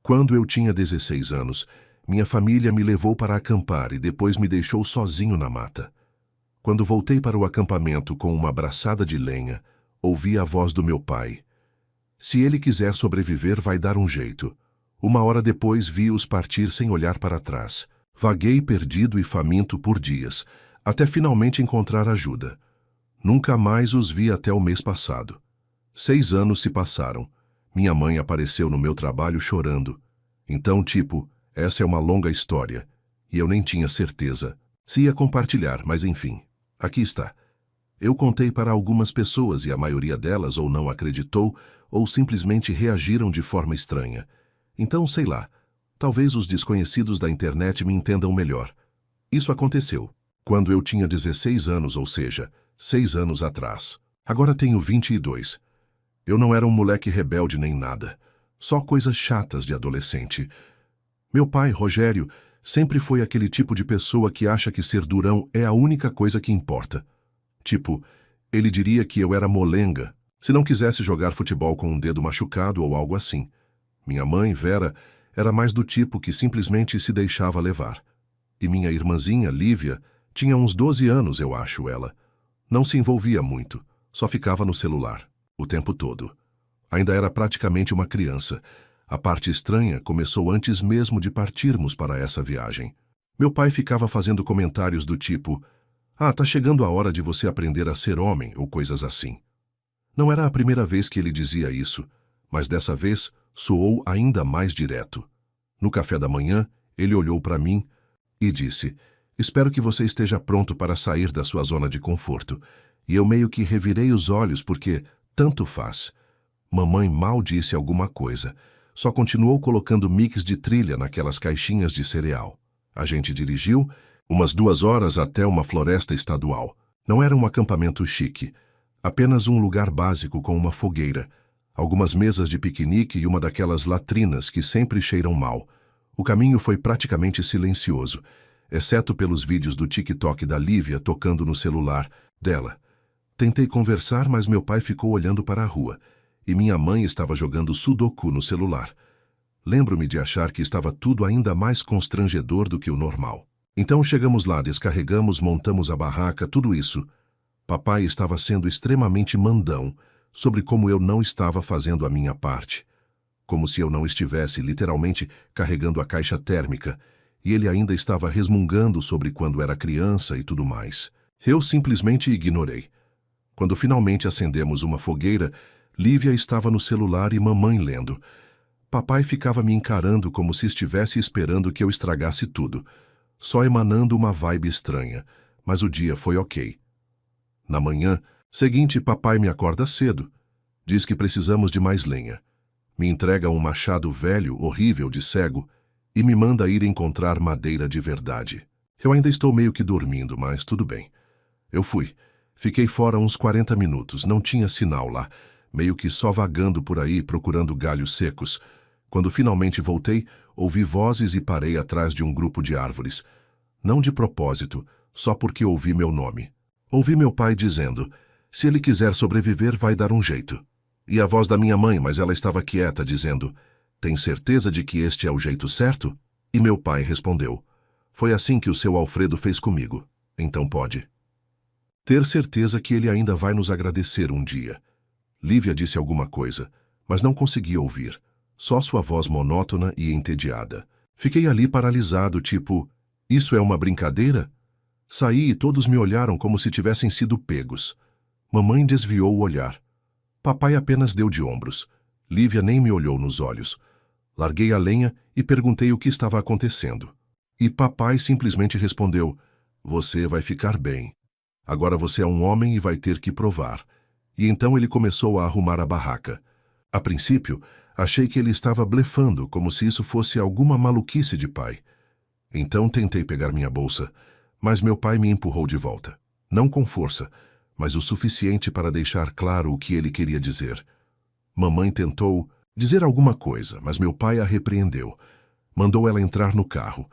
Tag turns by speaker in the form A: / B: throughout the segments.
A: Quando eu tinha 16 anos, minha família me levou para acampar e depois me deixou sozinho na mata. Quando voltei para o acampamento com uma braçada de lenha, ouvi a voz do meu pai. Se ele quiser sobreviver, vai dar um jeito. Uma hora depois vi-os partir sem olhar para trás. Vaguei perdido e faminto por dias, até finalmente encontrar ajuda. Nunca mais os vi até o mês passado. 6 anos se passaram. Minha mãe apareceu no meu trabalho chorando. Então, essa é uma longa história, e eu nem tinha certeza se ia compartilhar, mas enfim, aqui está. Eu contei para algumas pessoas e a maioria delas ou não acreditou ou simplesmente reagiram de forma estranha. Então, sei lá, talvez os desconhecidos da internet me entendam melhor. Isso aconteceu quando eu tinha 16 anos, ou seja, 6 anos atrás. Agora tenho 22. Eu não era um moleque rebelde nem nada. Só coisas chatas de adolescente. Meu pai, Rogério, sempre foi aquele tipo de pessoa que acha que ser durão é a única coisa que importa. Ele diria que eu era molenga, se não quisesse jogar futebol com um dedo machucado ou algo assim. Minha mãe, Vera, era mais do tipo que simplesmente se deixava levar. E minha irmãzinha, Lívia, tinha uns 12 anos, eu acho ela. Não se envolvia muito, só ficava no celular, o tempo todo. Ainda era praticamente uma criança. A parte estranha começou antes mesmo de partirmos para essa viagem. Meu pai ficava fazendo comentários do tipo: tá chegando a hora de você aprender a ser homem, ou coisas assim. Não era a primeira vez que ele dizia isso, mas dessa vez soou ainda mais direto. No café da manhã, ele olhou para mim e disse: espero que você esteja pronto para sair da sua zona de conforto. E eu meio que revirei os olhos porque tanto faz. Mamãe mal disse alguma coisa. Só continuou colocando mix de trilha naquelas caixinhas de cereal. A gente dirigiu umas 2 horas até uma floresta estadual. Não era um acampamento chique, apenas um lugar básico com uma fogueira, algumas mesas de piquenique e uma daquelas latrinas que sempre cheiram mal. O caminho foi praticamente silencioso, exceto pelos vídeos do TikTok da Lívia tocando no celular dela. Tentei conversar, mas meu pai ficou olhando para a rua, e minha mãe estava jogando sudoku no celular. Lembro-me de achar que estava tudo ainda mais constrangedor do que o normal. Então chegamos lá, descarregamos, montamos a barraca, tudo isso. Papai estava sendo extremamente mandão sobre como eu não estava fazendo a minha parte. Como se eu não estivesse literalmente carregando a caixa térmica, e ele ainda estava resmungando sobre quando era criança e tudo mais. Eu simplesmente ignorei. Quando finalmente acendemos uma fogueira, Lívia estava no celular e mamãe lendo. Papai ficava me encarando como se estivesse esperando que eu estragasse tudo, só emanando uma vibe estranha, mas o dia foi ok. Na manhã seguinte, papai me acorda cedo. Diz que precisamos de mais lenha. Me entrega um machado velho, horrível de cego, e me manda ir encontrar madeira de verdade. Eu ainda estou meio que dormindo, mas tudo bem. Eu fui. Fiquei fora uns 40 minutos, não tinha sinal lá, meio que só vagando por aí procurando galhos secos. Quando finalmente voltei, ouvi vozes e parei atrás de um grupo de árvores. Não de propósito, só porque ouvi meu nome. Ouvi meu pai dizendo: se ele quiser sobreviver, vai dar um jeito. E a voz da minha mãe, mas ela estava quieta, dizendo: tem certeza de que este é o jeito certo? E meu pai respondeu: foi assim que o seu Alfredo fez comigo, então pode ter certeza que ele ainda vai nos agradecer um dia. Lívia disse alguma coisa, mas não consegui ouvir, só sua voz monótona e entediada. Fiquei ali paralisado, isso é uma brincadeira? Saí e todos me olharam como se tivessem sido pegos. Mamãe desviou o olhar. Papai apenas deu de ombros. Lívia nem me olhou nos olhos. Larguei a lenha e perguntei o que estava acontecendo. E papai simplesmente respondeu: você vai ficar bem. Agora você é um homem e vai ter que provar. E então ele começou a arrumar a barraca. A princípio, achei que ele estava blefando, como se isso fosse alguma maluquice de pai. Então tentei pegar minha bolsa, mas meu pai me empurrou de volta. Não com força, mas o suficiente para deixar claro o que ele queria dizer. Mamãe tentou dizer alguma coisa, mas meu pai a repreendeu. Mandou ela entrar no carro.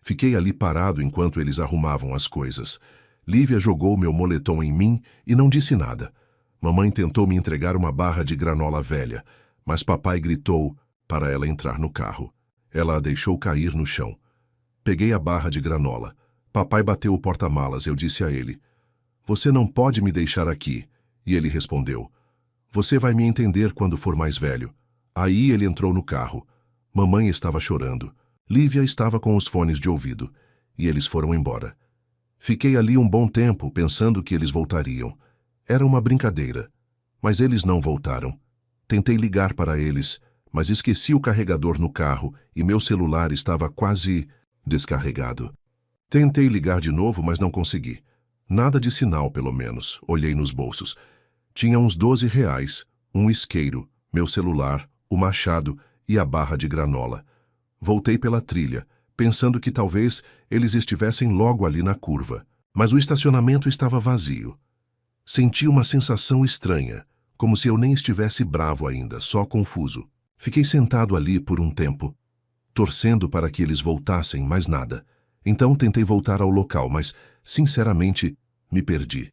A: Fiquei ali parado enquanto eles arrumavam as coisas. Lívia jogou meu moletom em mim e não disse nada. Mamãe tentou me entregar uma barra de granola velha, mas papai gritou: para ela entrar no carro. Ela a deixou cair no chão. Peguei a barra de granola. Papai bateu o porta-malas. Eu disse a ele: "Você não pode me deixar aqui." E ele respondeu: "Você vai me entender quando for mais velho." Aí ele entrou no carro. Mamãe estava chorando. Lívia estava com os fones de ouvido. E eles foram embora. Fiquei ali um bom tempo pensando que eles voltariam. Era uma brincadeira. Mas eles não voltaram. Tentei ligar para eles, mas esqueci o carregador no carro e meu celular estava quase descarregado. Tentei ligar de novo, mas não consegui. Nada de sinal, pelo menos. Olhei nos bolsos. Tinha uns R$ 12, um isqueiro, meu celular, o machado e a barra de granola. Voltei pela trilha, pensando que talvez eles estivessem logo ali na curva. Mas o estacionamento estava vazio. Senti uma sensação estranha, como se eu nem estivesse bravo ainda, só confuso. Fiquei sentado ali por um tempo, torcendo para que eles voltassem, mas nada. Então tentei voltar ao local, mas, sinceramente, me perdi.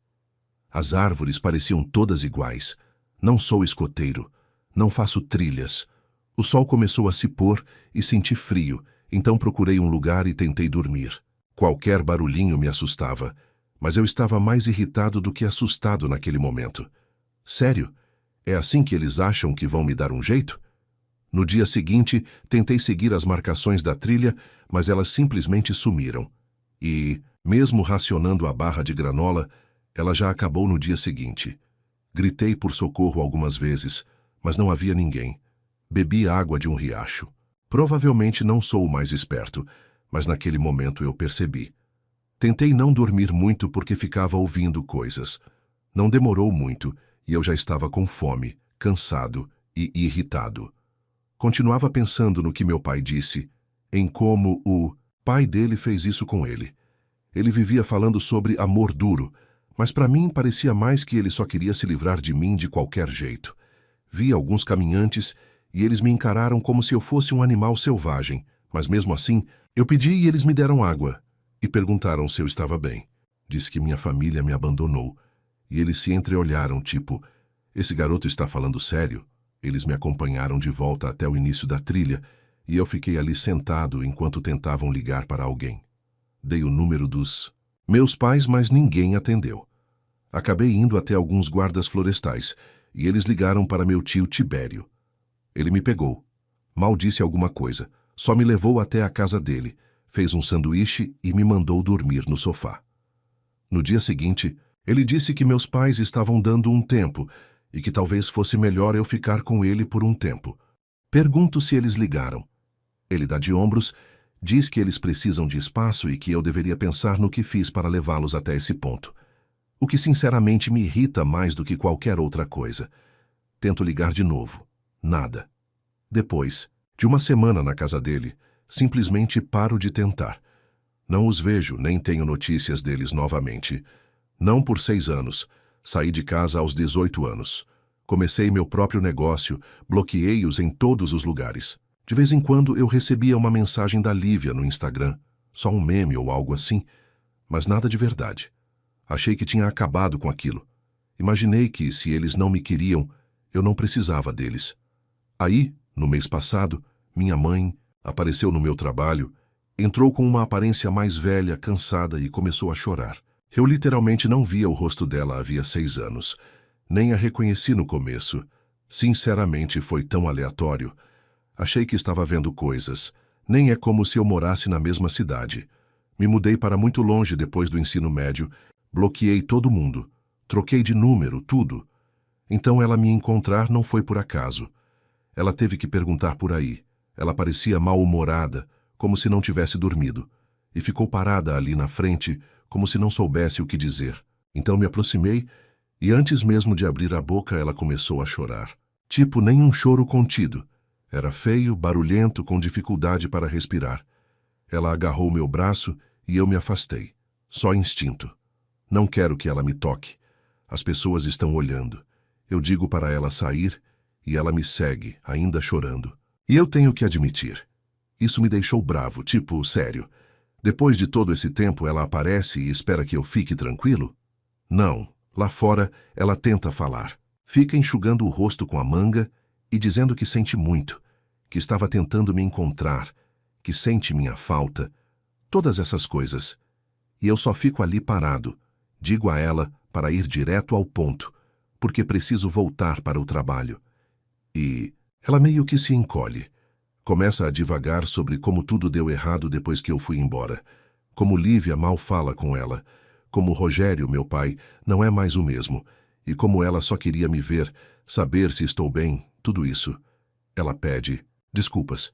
A: As árvores pareciam todas iguais. Não sou escoteiro. Não faço trilhas. O sol começou a se pôr e senti frio, então procurei um lugar e tentei dormir. Qualquer barulhinho me assustava, mas eu estava mais irritado do que assustado naquele momento. Sério? É assim que eles acham que vão me dar um jeito? No dia seguinte, tentei seguir as marcações da trilha, mas elas simplesmente sumiram. E, mesmo racionando a barra de granola, ela já acabou no dia seguinte. Gritei por socorro algumas vezes, mas não havia ninguém. Bebi água de um riacho. Provavelmente não sou o mais esperto, mas naquele momento eu percebi. Tentei não dormir muito porque ficava ouvindo coisas. Não demorou muito e eu já estava com fome, cansado e irritado. Continuava pensando no que meu pai disse, em como o pai dele fez isso com ele. Ele vivia falando sobre amor duro, mas para mim parecia mais que ele só queria se livrar de mim de qualquer jeito. Vi alguns caminhantes e eles me encararam como se eu fosse um animal selvagem, mas mesmo assim, eu pedi e eles me deram água. E perguntaram se eu estava bem. Disse que minha família me abandonou. E eles se entreolharam, tipo, esse garoto está falando sério? Eles me acompanharam de volta até o início da trilha e eu fiquei ali sentado enquanto tentavam ligar para alguém. Dei o número dos meus pais, mas ninguém atendeu. Acabei indo até alguns guardas florestais e eles ligaram para meu tio Tibério. Ele me pegou. Mal disse alguma coisa. Só me levou até a casa dele, fez um sanduíche e me mandou dormir no sofá. No dia seguinte, ele disse que meus pais estavam dando um tempo e que talvez fosse melhor eu ficar com ele por um tempo. Pergunto se eles ligaram. Ele dá de ombros, diz que eles precisam de espaço e que eu deveria pensar no que fiz para levá-los até esse ponto. O que sinceramente me irrita mais do que qualquer outra coisa. Tento ligar de novo. Nada. Depois, de uma semana na casa dele, simplesmente paro de tentar. Não os vejo, nem tenho notícias deles novamente. Não por 6 anos. Saí de casa aos 18 anos. Comecei meu próprio negócio, bloqueei-os em todos os lugares. De vez em quando eu recebia uma mensagem da Lívia no Instagram, só um meme ou algo assim, mas nada de verdade. Achei que tinha acabado com aquilo. Imaginei que, se eles não me queriam, eu não precisava deles. Aí, no mês passado, minha mãe apareceu no meu trabalho, entrou com uma aparência mais velha, cansada e começou a chorar. Eu literalmente não via o rosto dela havia 6 anos. Nem a reconheci no começo. Sinceramente, foi tão aleatório. Achei que estava vendo coisas. Nem é como se eu morasse na mesma cidade. Me mudei para muito longe depois do ensino médio, bloqueei todo mundo, troquei de número, tudo. Então ela me encontrar não foi por acaso. Ela teve que perguntar por aí. Ela parecia mal-humorada, como se não tivesse dormido, e ficou parada ali na frente, como se não soubesse o que dizer. Então me aproximei, e antes mesmo de abrir a boca, ela começou a chorar. Tipo, nem um choro contido. Era feio, barulhento, com dificuldade para respirar. Ela agarrou meu braço e eu me afastei. Só instinto. Não quero que ela me toque. As pessoas estão olhando. Eu digo para ela sair e ela me segue, ainda chorando. E eu tenho que admitir. Isso me deixou bravo, tipo, sério. Depois de todo esse tempo, ela aparece e espera que eu fique tranquilo? Não. Lá fora, ela tenta falar. Fica enxugando o rosto com a manga e dizendo que sente muito, que estava tentando me encontrar, que sente minha falta, todas essas coisas. E eu só fico ali parado, digo a ela para ir direto ao ponto, porque preciso voltar para o trabalho. E ela meio que se encolhe. Começa a divagar sobre como tudo deu errado depois que eu fui embora. Como Lívia mal fala com ela. Como Rogério, meu pai, não é mais o mesmo. E como ela só queria me ver, saber se estou bem, tudo isso. Ela pede desculpas.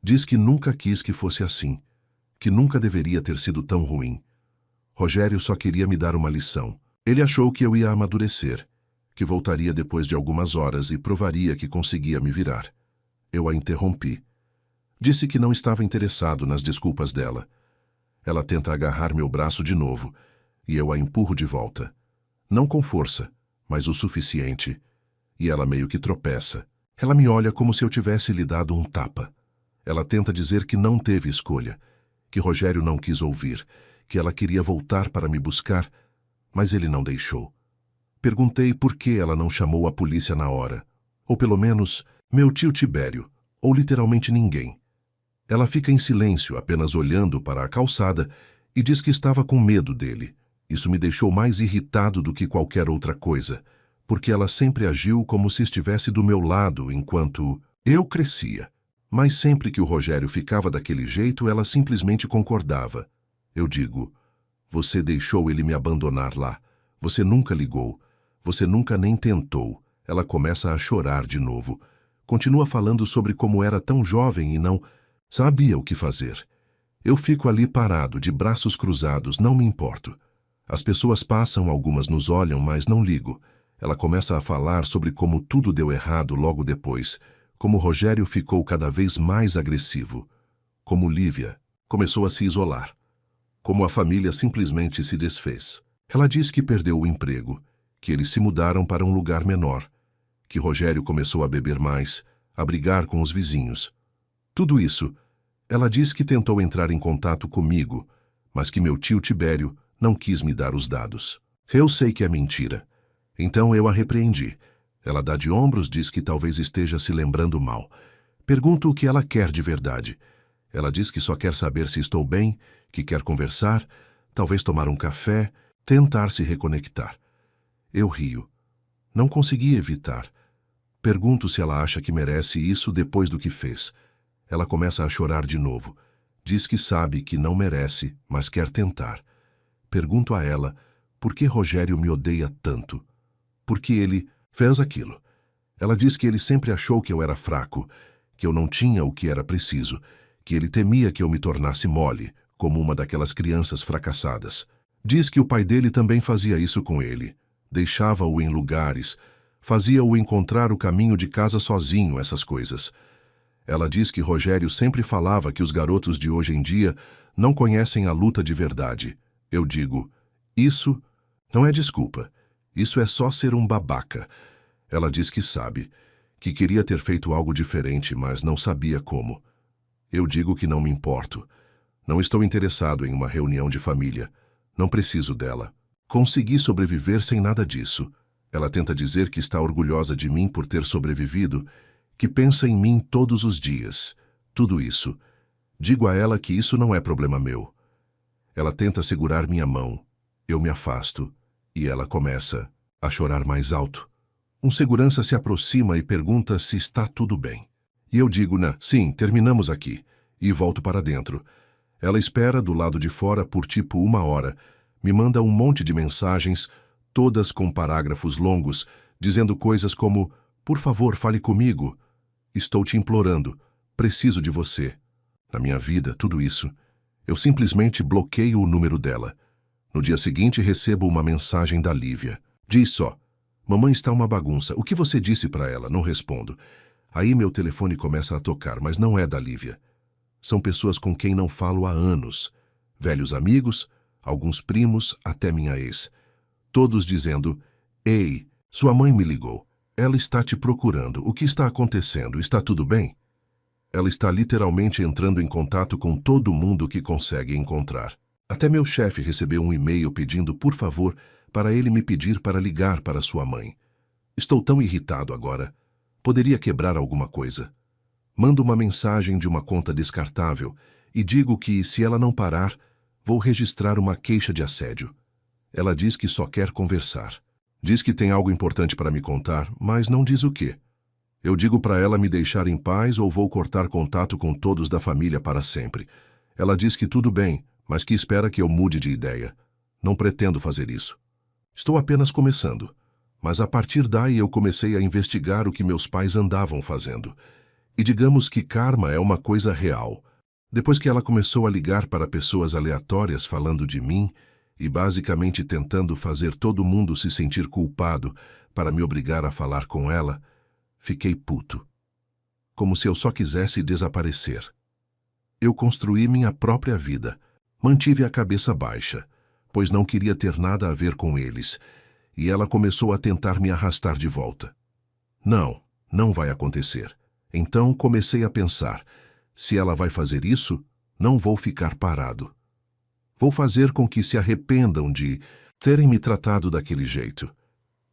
A: Diz que nunca quis que fosse assim. Que nunca deveria ter sido tão ruim. Rogério só queria me dar uma lição. Ele achou que eu ia amadurecer, que voltaria depois de algumas horas e provaria que conseguia me virar. Eu a interrompi. Disse que não estava interessado nas desculpas dela. Ela tenta agarrar meu braço de novo, e eu a empurro de volta. Não com força, mas o suficiente. E ela meio que tropeça. Ela me olha como se eu tivesse lhe dado um tapa. Ela tenta dizer que não teve escolha, que Rogério não quis ouvir, que ela queria voltar para me buscar, mas ele não deixou. Perguntei por que ela não chamou a polícia na hora. Ou pelo menos, meu tio Tibério, ou literalmente ninguém. Ela fica em silêncio, apenas olhando para a calçada, e diz que estava com medo dele. Isso me deixou mais irritado do que qualquer outra coisa, porque ela sempre agiu como se estivesse do meu lado enquanto eu crescia. Mas sempre que o Rogério ficava daquele jeito, ela simplesmente concordava. Eu digo, você deixou ele me abandonar lá. Você nunca ligou. Você nunca nem tentou. Ela começa a chorar de novo. Continua falando sobre como era tão jovem e não sabia o que fazer. Eu fico ali parado, de braços cruzados, não me importo. As pessoas passam, algumas nos olham, mas não ligo. Ela começa a falar sobre como tudo deu errado logo depois, como Rogério ficou cada vez mais agressivo, como Lívia começou a se isolar, como a família simplesmente se desfez. Ela diz que perdeu o emprego, que eles se mudaram para um lugar menor, que Rogério começou a beber mais, a brigar com os vizinhos. Tudo isso, ela diz que tentou entrar em contato comigo, mas que meu tio Tibério não quis me dar os dados. Eu sei que é mentira. Então eu a repreendi. Ela dá de ombros, diz que talvez esteja se lembrando mal. Pergunto o que ela quer de verdade. Ela diz que só quer saber se estou bem, que quer conversar, talvez tomar um café, tentar se reconectar. Eu rio. Não consegui evitar. Pergunto se ela acha que merece isso depois do que fez. Ela começa a chorar de novo. Diz que sabe que não merece, mas quer tentar. Pergunto a ela por que Rogério me odeia tanto. Por que ele fez aquilo. Ela diz que ele sempre achou que eu era fraco, que eu não tinha o que era preciso, que ele temia que eu me tornasse mole, como uma daquelas crianças fracassadas. Diz que o pai dele também fazia isso com ele. Deixava-o em lugares, fazia-o encontrar o caminho de casa sozinho, essas coisas. Ela diz que Rogério sempre falava que os garotos de hoje em dia não conhecem a luta de verdade. Eu digo, isso não é desculpa. Isso é só ser um babaca. Ela diz que sabe, que queria ter feito algo diferente, mas não sabia como. Eu digo que não me importo. Não estou interessado em uma reunião de família. Não preciso dela. Consegui sobreviver sem nada disso. Ela tenta dizer que está orgulhosa de mim por ter sobrevivido, que pensa em mim todos os dias. Tudo isso. Digo a ela que isso não é problema meu. Ela tenta segurar minha mão. Eu me afasto. E ela começa a chorar mais alto. Um segurança se aproxima e pergunta se está tudo bem. E eu digo, sim, terminamos aqui. E volto para dentro. Ela espera do lado de fora por tipo 1 hora. Me manda um monte de mensagens, todas com parágrafos longos, dizendo coisas como, por favor, fale comigo. Estou te implorando. Preciso de você. Na minha vida, tudo isso. Eu simplesmente bloqueio o número dela. No dia seguinte, recebo uma mensagem da Lívia. Diz só, mamãe está uma bagunça. O que você disse para ela? Não respondo. Aí meu telefone começa a tocar, mas não é da Lívia. São pessoas com quem não falo há anos. Velhos amigos, alguns primos, até minha ex. Todos dizendo, ei, sua mãe me ligou. Ela está te procurando. O que está acontecendo? Está tudo bem? Ela está literalmente entrando em contato com todo mundo que consegue encontrar. Até meu chefe recebeu um e-mail pedindo, por favor, para ele me pedir para ligar para sua mãe. Estou tão irritado agora. Poderia quebrar alguma coisa. Mando uma mensagem de uma conta descartável e digo que, se ela não parar, vou registrar uma queixa de assédio. Ela diz que só quer conversar. Diz que tem algo importante para me contar, mas não diz o quê. Eu digo para ela me deixar em paz ou vou cortar contato com todos da família para sempre. Ela diz que tudo bem, mas que espera que eu mude de ideia. Não pretendo fazer isso. Estou apenas começando. Mas a partir daí eu comecei a investigar o que meus pais andavam fazendo. E digamos que karma é uma coisa real. Depois que ela começou a ligar para pessoas aleatórias falando de mim e basicamente tentando fazer todo mundo se sentir culpado para me obrigar a falar com ela, fiquei puto. Como se eu só quisesse desaparecer. Eu construí minha própria vida. Mantive a cabeça baixa, pois não queria ter nada a ver com eles, e ela começou a tentar me arrastar de volta. Não, não vai acontecer. Então comecei a pensar, se ela vai fazer isso, não vou ficar parado. Vou fazer com que se arrependam de terem me tratado daquele jeito.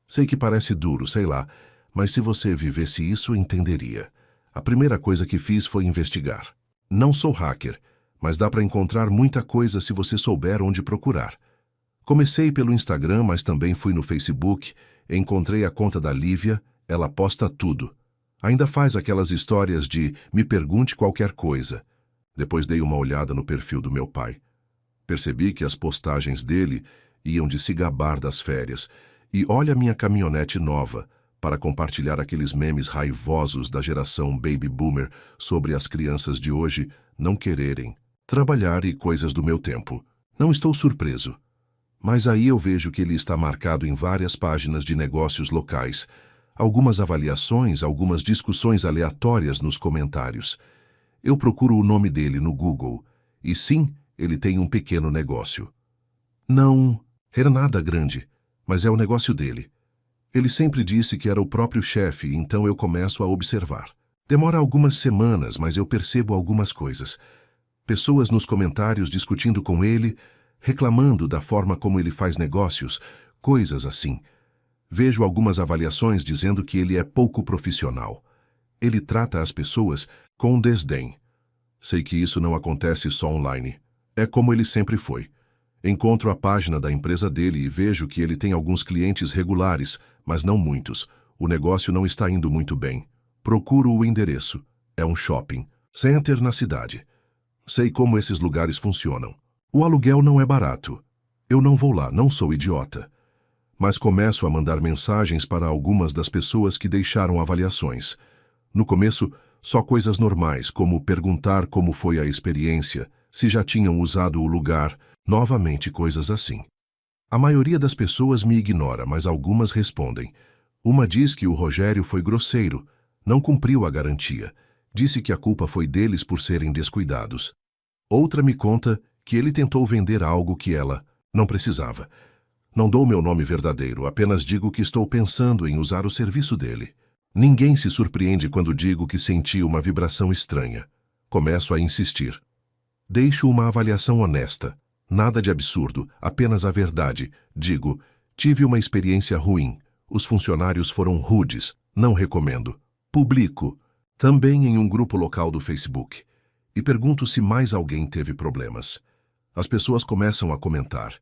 A: Sei que parece duro, sei lá, mas se você vivesse isso, entenderia. A primeira coisa que fiz foi investigar. Não sou hacker, mas dá para encontrar muita coisa se você souber onde procurar. Comecei pelo Instagram, mas também fui no Facebook, encontrei a conta da Lívia, ela posta tudo. Ainda faz aquelas histórias de me pergunte qualquer coisa. Depois dei uma olhada no perfil do meu pai. Percebi que as postagens dele iam de se gabar das férias. E olha minha caminhonete nova, para compartilhar aqueles memes raivosos da geração Baby Boomer sobre as crianças de hoje não quererem trabalhar e coisas do meu tempo. Não estou surpreso. Mas aí eu vejo que ele está marcado em várias páginas de negócios locais, algumas avaliações, algumas discussões aleatórias nos comentários. Eu procuro o nome dele no Google, e sim, ele tem um pequeno negócio. Não era nada grande, mas é o negócio dele. Ele sempre disse que era o próprio chefe, então eu começo a observar. Demora algumas semanas, mas eu percebo algumas coisas. Pessoas nos comentários discutindo com ele, reclamando da forma como ele faz negócios, coisas assim. Vejo algumas avaliações dizendo que ele é pouco profissional. Ele trata as pessoas com desdém. Sei que isso não acontece só online. É como ele sempre foi. Encontro a página da empresa dele e vejo que ele tem alguns clientes regulares, mas não muitos. O negócio não está indo muito bem. Procuro o endereço. É um shopping center na cidade. Sei como esses lugares funcionam. O aluguel não é barato. Eu não vou lá, não sou idiota. Mas começo a mandar mensagens para algumas das pessoas que deixaram avaliações. No começo, só coisas normais, como perguntar como foi a experiência, se já tinham usado o lugar, novamente coisas assim. A maioria das pessoas me ignora, mas algumas respondem. Uma diz que o Rogério foi grosseiro, não cumpriu a garantia, disse que a culpa foi deles por serem descuidados. Outra me conta que ele tentou vender algo que ela não precisava. Não dou meu nome verdadeiro, apenas digo que estou pensando em usar o serviço dele. Ninguém se surpreende quando digo que senti uma vibração estranha. Começo a insistir. Deixo uma avaliação honesta. Nada de absurdo, apenas a verdade. Digo, tive uma experiência ruim. Os funcionários foram rudes. Não recomendo. Publico, também em um grupo local do Facebook. E pergunto se mais alguém teve problemas. As pessoas começam a comentar.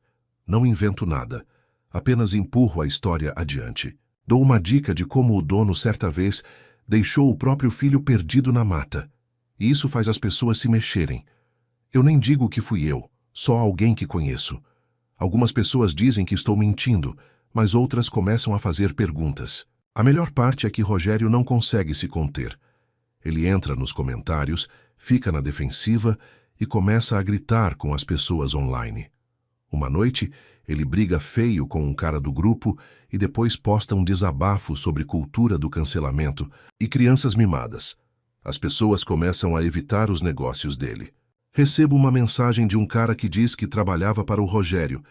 A: Não invento nada. Apenas empurro a história adiante. Dou uma dica de como o dono, certa vez, deixou o próprio filho perdido na mata. E isso faz as pessoas se mexerem. Eu nem digo que fui eu, só alguém que conheço. Algumas pessoas dizem que estou mentindo, mas outras começam a fazer perguntas. A melhor parte é que Rogério não consegue se conter. Ele entra nos comentários, fica na defensiva e começa a gritar com as pessoas online. Uma noite, ele briga feio com um cara do grupo e depois posta um desabafo sobre cultura do cancelamento e crianças mimadas. As pessoas começam a evitar os negócios dele. Recebo uma mensagem de um cara que diz que trabalhava para o Rogério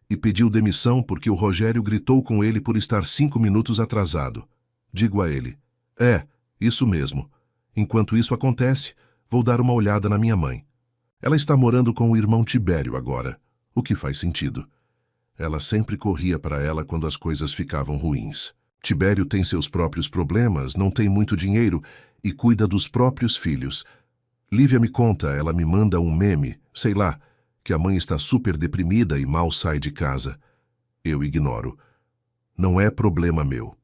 A: e pediu demissão porque o Rogério gritou com ele por estar 5 minutos atrasado. Digo a ele, isso mesmo. Enquanto isso acontece, vou dar uma olhada na minha mãe. Ela está morando com o irmão Tibério agora, o que faz sentido. Ela sempre corria para ela quando as coisas ficavam ruins. Tibério tem seus próprios problemas, não tem muito dinheiro e cuida dos próprios filhos. Lívia me conta, ela me manda um meme, sei lá, que a mãe está super deprimida e mal sai de casa. Eu ignoro. Não é problema meu.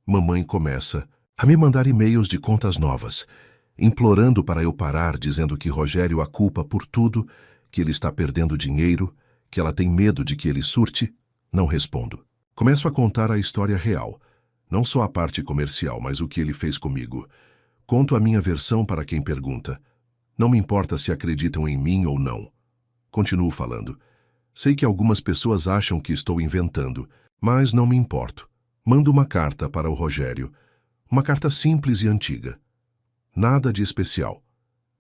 A: Mamãe começa a me mandar e-mails de contas novas, implorando para eu parar, dizendo que Rogério a culpa por tudo, que ele está perdendo dinheiro, que ela tem medo de que ele surte. Não respondo. Começo a contar a história real, não só a parte comercial, mas o que ele fez comigo. Conto a minha versão para quem pergunta. Não me importa se acreditam em mim ou não. Continuo falando. Sei que algumas pessoas acham que estou inventando, mas não me importo. Mando uma carta para o Rogério. Uma carta simples e antiga. Nada de especial.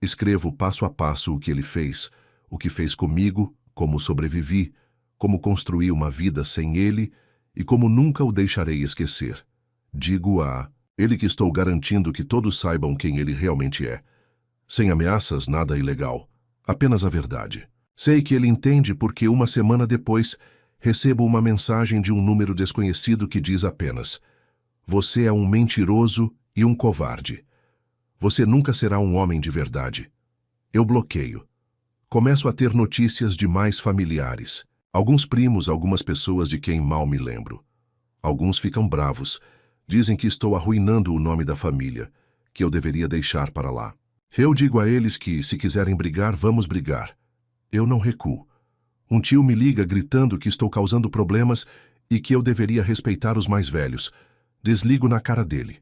A: Escrevo passo a passo o que ele fez, o que fez comigo, como sobrevivi, como construí uma vida sem ele e como nunca o deixarei esquecer. Digo a ele que estou garantindo que todos saibam quem ele realmente é. Sem ameaças, nada ilegal. Apenas a verdade. Sei que ele entende porque uma semana depois recebo uma mensagem de um número desconhecido que diz apenas: "Você é um mentiroso e um covarde. Você nunca será um homem de verdade." Eu bloqueio. Começo a ter notícias de mais familiares. Alguns primos, algumas pessoas de quem mal me lembro. Alguns ficam bravos. Dizem que estou arruinando o nome da família, que eu deveria deixar para lá. Eu digo a eles que, se quiserem brigar, vamos brigar. Eu não recuo. Um tio me liga gritando que estou causando problemas e que eu deveria respeitar os mais velhos. Desligo na cara dele.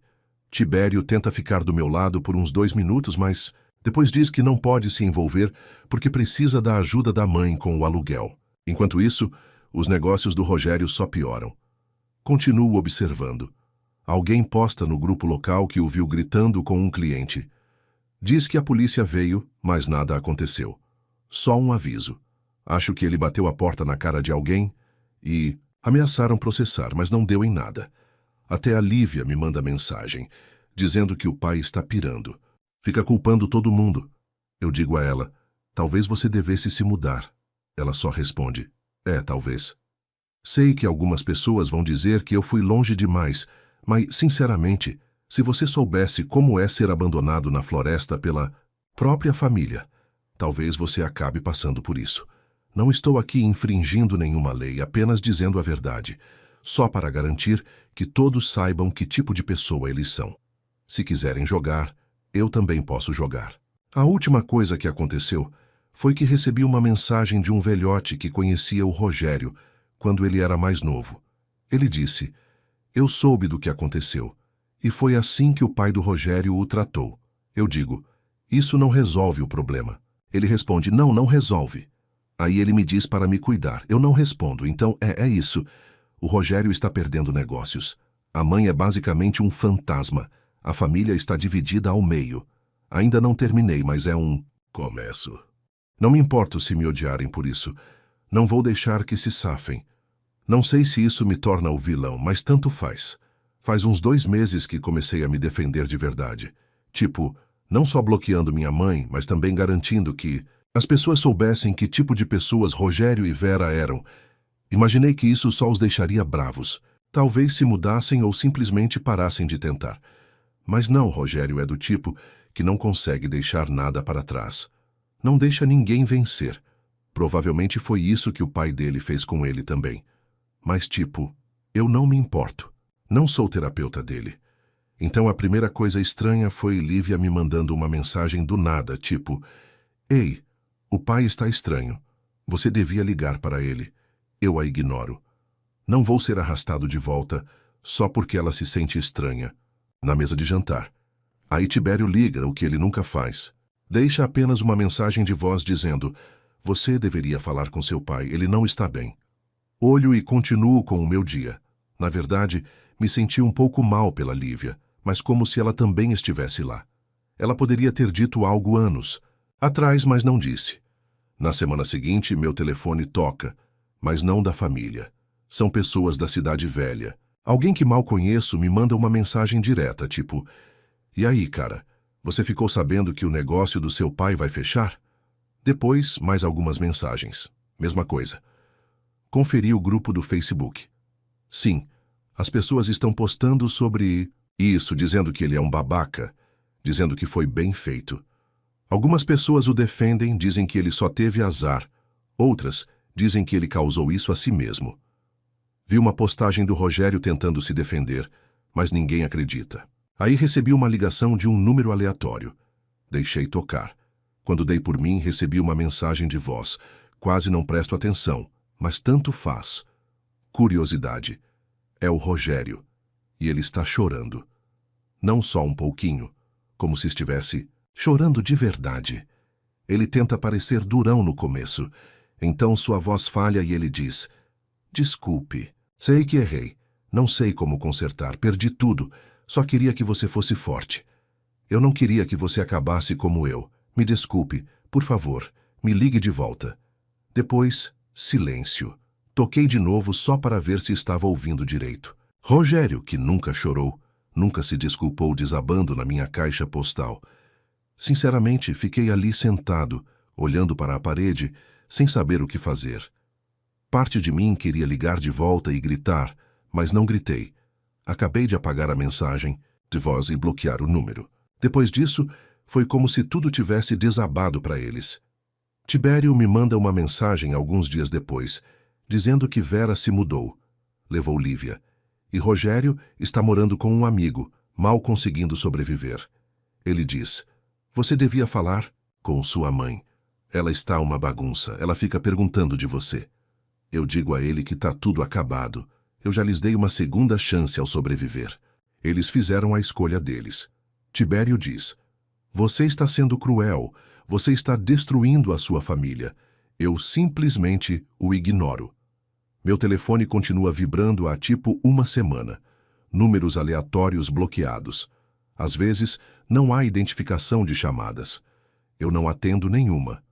A: Tibério tenta ficar do meu lado por uns 2 minutos, mas depois diz que não pode se envolver porque precisa da ajuda da mãe com o aluguel. Enquanto isso, os negócios do Rogério só pioram. Continuo observando. Alguém posta no grupo local que o viu gritando com um cliente. Diz que a polícia veio, mas nada aconteceu. Só um aviso. Acho que ele bateu a porta na cara de alguém e ameaçaram processar, mas não deu em nada. Até a Lívia me manda mensagem, dizendo que o pai está pirando. Fica culpando todo mundo. Eu digo a ela, talvez você devesse se mudar. Ela só responde, talvez. Sei que algumas pessoas vão dizer que eu fui longe demais, mas, sinceramente, se você soubesse como é ser abandonado na floresta pela própria família, talvez você acabe passando por isso. Não estou aqui infringindo nenhuma lei, apenas dizendo a verdade, só para garantir que todos saibam que tipo de pessoa eles são. Se quiserem jogar, eu também posso jogar. A última coisa que aconteceu foi que recebi uma mensagem de um velhote que conhecia o Rogério quando ele era mais novo. Ele disse, eu soube do que aconteceu, e foi assim que o pai do Rogério o tratou. Eu digo, isso não resolve o problema. Ele responde, não, não resolve. Aí ele me diz para me cuidar. Eu não respondo, então é isso. O Rogério está perdendo negócios. A mãe é basicamente um fantasma. A família está dividida ao meio. Ainda não terminei, mas é um começo. Não me importo se me odiarem por isso. Não vou deixar que se safem. Não sei se isso me torna o vilão, mas tanto faz. Faz uns 2 meses que comecei a me defender de verdade. Tipo, não só bloqueando minha mãe, mas também garantindo que as pessoas soubessem que tipo de pessoas Rogério e Vera eram. Imaginei que isso só os deixaria bravos. Talvez se mudassem ou simplesmente parassem de tentar. Mas não, Rogério é do tipo que não consegue deixar nada para trás. Não deixa ninguém vencer. Provavelmente foi isso que o pai dele fez com ele também. Mas tipo, eu não me importo. Não sou terapeuta dele. Então a primeira coisa estranha foi Lívia me mandando uma mensagem do nada, tipo, ei, o pai está estranho. Você devia ligar para ele. Eu a ignoro. Não vou ser arrastado de volta só porque ela se sente estranha. Na mesa de jantar. Aí Tibério liga, o que ele nunca faz. Deixa apenas uma mensagem de voz dizendo, você deveria falar com seu pai, ele não está bem. Olho e continuo com o meu dia. Na verdade, me senti um pouco mal pela Lívia, mas como se ela também estivesse lá. Ela poderia ter dito algo anos atrás, mas não disse. Na semana seguinte, meu telefone toca, mas não da família. São pessoas da cidade velha. Alguém que mal conheço me manda uma mensagem direta, tipo, e aí, cara, você ficou sabendo que o negócio do seu pai vai fechar? Depois, mais algumas mensagens. Mesma coisa. Conferi o grupo do Facebook. Sim, as pessoas estão postando sobre isso, dizendo que ele é um babaca, dizendo que foi bem feito. Algumas pessoas o defendem, dizem que ele só teve azar. Outras dizem que ele causou isso a si mesmo. Vi uma postagem do Rogério tentando se defender, mas ninguém acredita. Aí recebi uma ligação de um número aleatório. Deixei tocar. Quando dei por mim, recebi uma mensagem de voz. Quase não presto atenção, mas tanto faz. Curiosidade. É o Rogério. E ele está chorando. Não só um pouquinho, como se estivesse chorando de verdade. Ele tenta parecer durão no começo. Então sua voz falha e ele diz: desculpe, sei que errei. Não sei como consertar, perdi tudo. Só queria que você fosse forte. Eu não queria que você acabasse como eu. Me desculpe, por favor, me ligue de volta. Depois, silêncio. Toquei de novo só para ver se estava ouvindo direito. Rogério, que nunca chorou, nunca se desculpou desabando na minha caixa postal. Sinceramente, fiquei ali sentado, olhando para a parede, sem saber o que fazer. Parte de mim queria ligar de volta e gritar, mas não gritei. Acabei de apagar a mensagem de voz e bloquear o número. Depois disso, foi como se tudo tivesse desabado para eles. Tibério me manda uma mensagem alguns dias depois, dizendo que Vera se mudou. Levou Lívia. E Rogério está morando com um amigo, mal conseguindo sobreviver. Ele diz: você devia falar com sua mãe. Ela está uma bagunça, ela fica perguntando de você. Eu digo a ele que tá tudo acabado. Eu já lhes dei uma segunda chance ao sobreviver. Eles fizeram a escolha deles. Tibério diz: você está sendo cruel, você está destruindo a sua família. Eu simplesmente o ignoro. Meu telefone continua vibrando há tipo uma semana. Números aleatórios bloqueados. Às vezes, não há identificação de chamadas. Eu não atendo nenhuma.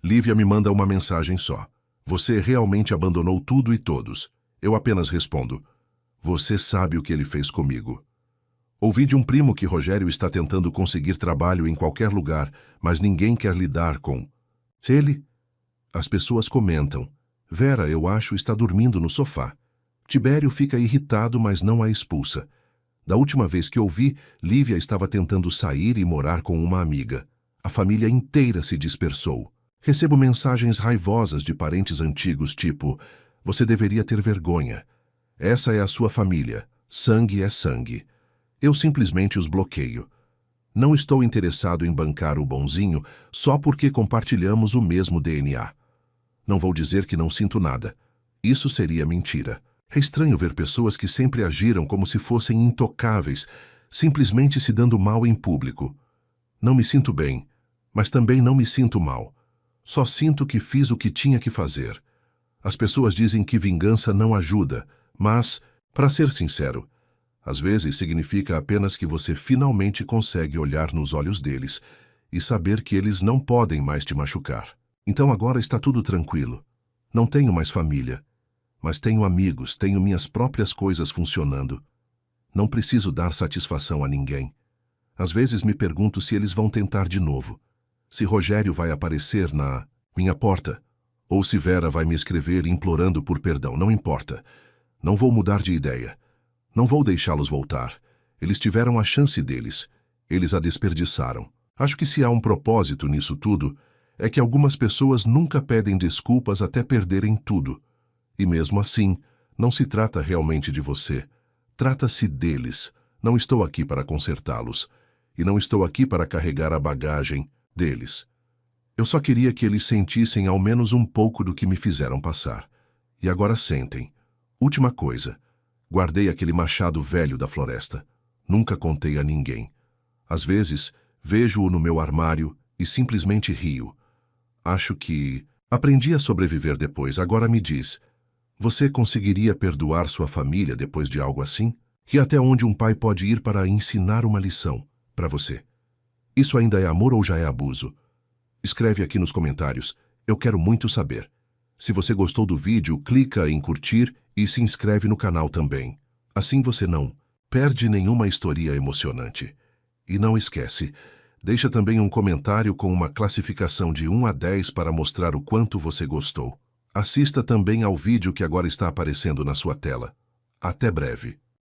A: Lívia me manda uma mensagem só. Você realmente abandonou tudo e todos. Eu apenas respondo: você sabe o que ele fez comigo. Ouvi de um primo que Rogério está tentando conseguir trabalho em qualquer lugar, mas ninguém quer lidar com ele. As pessoas comentam: Vera, eu acho, está dormindo no sofá. Tibério fica irritado, mas não a expulsa. Da última vez que ouvi, Lívia estava tentando sair e morar com uma amiga. A família inteira se dispersou. Recebo mensagens raivosas de parentes antigos, tipo: você deveria ter vergonha. Essa é a sua família. Sangue é sangue. Eu simplesmente os bloqueio. Não estou interessado em bancar o bonzinho só porque compartilhamos o mesmo DNA. Não vou dizer que não sinto nada. Isso seria mentira. É estranho ver pessoas que sempre agiram como se fossem intocáveis, simplesmente se dando mal em público. Não me sinto bem, mas também não me sinto mal. Só sinto que fiz o que tinha que fazer. As pessoas dizem que vingança não ajuda, mas, para ser sincero, às vezes significa apenas que você finalmente consegue olhar nos olhos deles e saber que eles não podem mais te machucar. Então agora está tudo tranquilo. Não tenho mais família, mas tenho amigos, tenho minhas próprias coisas funcionando. Não preciso dar satisfação a ninguém. Às vezes me pergunto se eles vão tentar de novo. Se Rogério vai aparecer na minha porta, ou se Vera vai me escrever implorando por perdão, não importa. Não vou mudar de ideia. Não vou deixá-los voltar. Eles tiveram a chance deles. Eles a desperdiçaram. Acho que se há um propósito nisso tudo, é que algumas pessoas nunca pedem desculpas até perderem tudo. E mesmo assim, não se trata realmente de você. Trata-se deles. Não estou aqui para consertá-los. E não estou aqui para carregar a bagagem deles. Eu só queria que eles sentissem ao menos um pouco do que me fizeram passar. E agora sentem. Última coisa. Guardei aquele machado velho da floresta. Nunca contei a ninguém. Às vezes, vejo-o no meu armário e simplesmente rio. Acho que aprendi a sobreviver depois. Agora me diz, você conseguiria perdoar sua família depois de algo assim? E até onde um pai pode ir para ensinar uma lição para você? Isso ainda é amor ou já é abuso? Escreve aqui nos comentários. Eu quero muito saber. Se você gostou do vídeo, clica em curtir e se inscreve no canal também. Assim você não perde nenhuma história emocionante. E não esquece, deixa também um comentário com uma classificação de 1 a 10 para mostrar o quanto você gostou. Assista também ao vídeo que agora está aparecendo na sua tela. Até breve.